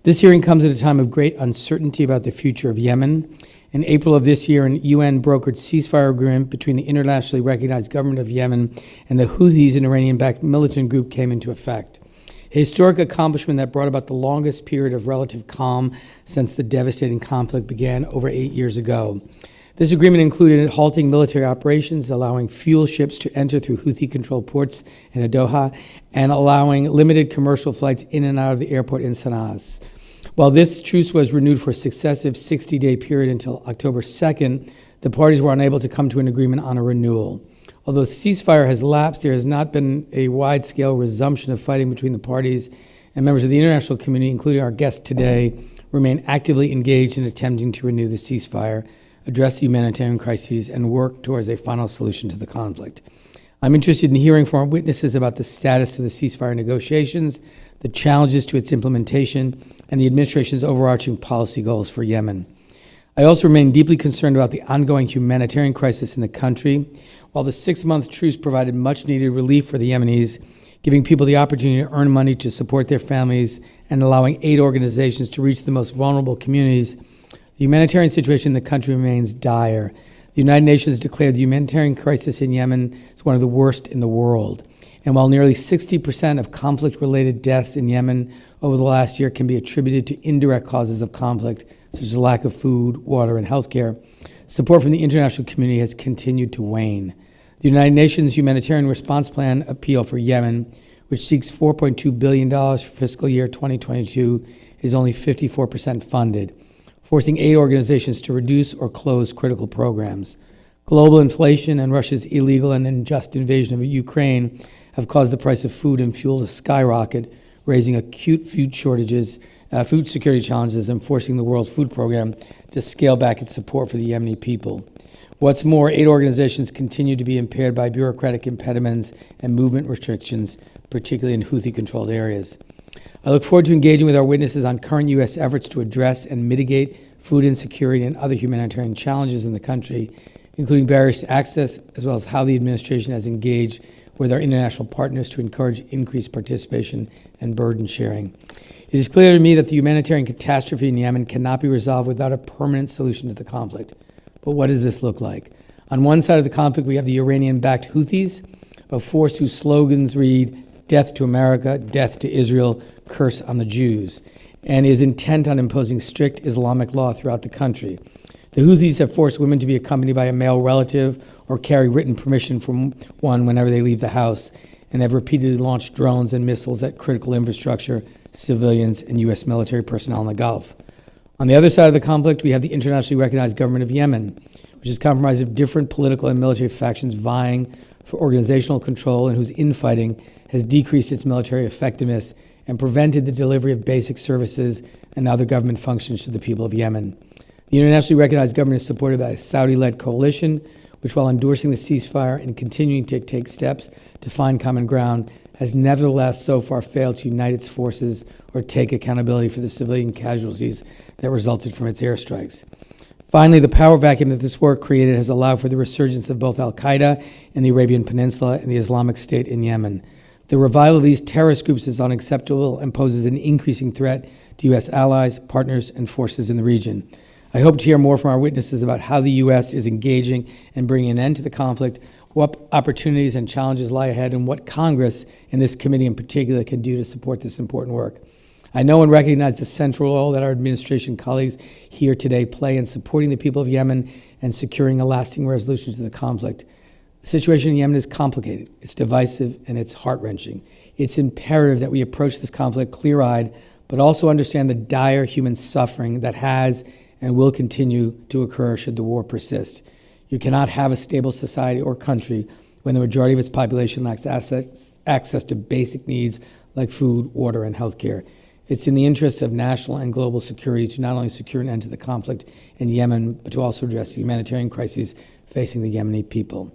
This hearing comes at a time of great uncertainty about the future of Yemen. In April of this year, an UN-brokered ceasefire agreement between the internationally recognized government of Yemen and the Houthis, an Iranian-backed militant group, came into effect. A historic accomplishment that brought about the longest period of relative calm since the devastating conflict began over 8 years ago. This agreement included halting military operations, allowing fuel ships to enter through Houthi-controlled ports in Doha, and allowing limited commercial flights in and out of the airport in Sana'a. While this truce was renewed for a successive 60-day period until October 2nd, the parties were unable to come to an agreement on a renewal. Although ceasefire has lapsed, there has not been a wide-scale resumption of fighting between the parties, and members of the international community, including our guest today, remain actively engaged in attempting to renew the ceasefire, address the humanitarian crises, and work towards a final solution to the conflict. I'm interested in hearing from our witnesses about the status of the ceasefire negotiations, the challenges to its implementation, and the administration's overarching policy goals for Yemen. I also remain deeply concerned about the ongoing humanitarian crisis in the country. While the 6-month truce provided much-needed relief for the Yemenis, giving people the opportunity to earn money to support their families and allowing aid organizations to reach the most vulnerable communities, the humanitarian situation in the country remains dire. The United Nations declared the humanitarian crisis in Yemen is one of the worst in the world. And while nearly 60% of conflict-related deaths in Yemen over the last year can be attributed to indirect causes of conflict, such as lack of food, water, and healthcare, support from the international community has continued to wane. The United Nations Humanitarian Response Plan appeal for Yemen, which seeks $4.2 billion for fiscal year 2022, is only 54% funded, forcing aid organizations to reduce or close critical programs. Global inflation and Russia's illegal and unjust invasion of Ukraine have caused the price of food and fuel to skyrocket, raising acute food shortages, food security challenges, and forcing the World Food Program to scale back its support for the Yemeni people. What's more, aid organizations continue to be impaired by bureaucratic impediments and movement restrictions, particularly in Houthi-controlled areas. I look forward to engaging with our witnesses on current U.S. efforts to address and mitigate food insecurity and other humanitarian challenges in the country, including barriers to access, as well as how the administration has engaged with our international partners to encourage increased participation and burden sharing. It is clear to me that the humanitarian catastrophe in Yemen cannot be resolved without a permanent solution to the conflict. But what does this look like? On one side of the conflict, we have the Iranian-backed Houthis, a force whose slogans read, "Death to America, death to Israel, curse on the Jews," and is intent on imposing strict Islamic law throughout the country. The Houthis have forced women to be accompanied by a male relative or carry written permission from one whenever they leave the house, and have repeatedly launched drones and missiles at critical infrastructure, civilians, and U.S. military personnel in the Gulf. On the other side of the conflict, we have the internationally recognized government of Yemen, which is comprised of different political and military factions vying for organizational control and whose infighting has decreased its military effectiveness and prevented the delivery of basic services and other government functions to the people of Yemen. The internationally recognized government is supported by a Saudi-led coalition, which, while endorsing the ceasefire and continuing to take steps to find common ground, has nevertheless so far failed to unite its forces or take accountability for the civilian casualties that resulted from its airstrikes. Finally, the power vacuum that this war created has allowed for the resurgence of both al-Qaeda in the Arabian Peninsula and the Islamic State in Yemen. The revival of these terrorist groups is unacceptable and poses an increasing threat to U.S. allies, partners, and forces in the region. I hope to hear more from our witnesses about how the U.S. is engaging and bringing an end to the conflict, what opportunities and challenges lie ahead, and what Congress, and this committee in particular, can do to support this important work. I know and recognize the central role that our administration colleagues here today play in supporting the people of Yemen and securing a lasting resolution to the conflict. The situation in Yemen is complicated, it's divisive, and it's heart-wrenching. It's imperative that we approach this conflict clear-eyed, but also understand the dire human suffering that has and will continue to occur should the war persist. You cannot have a stable society or country when the majority of its population lacks access to basic needs like food, water, and healthcare. It's in the interests of national and global security to not only secure an end to the conflict in Yemen, but to also address the humanitarian crises facing the Yemeni people.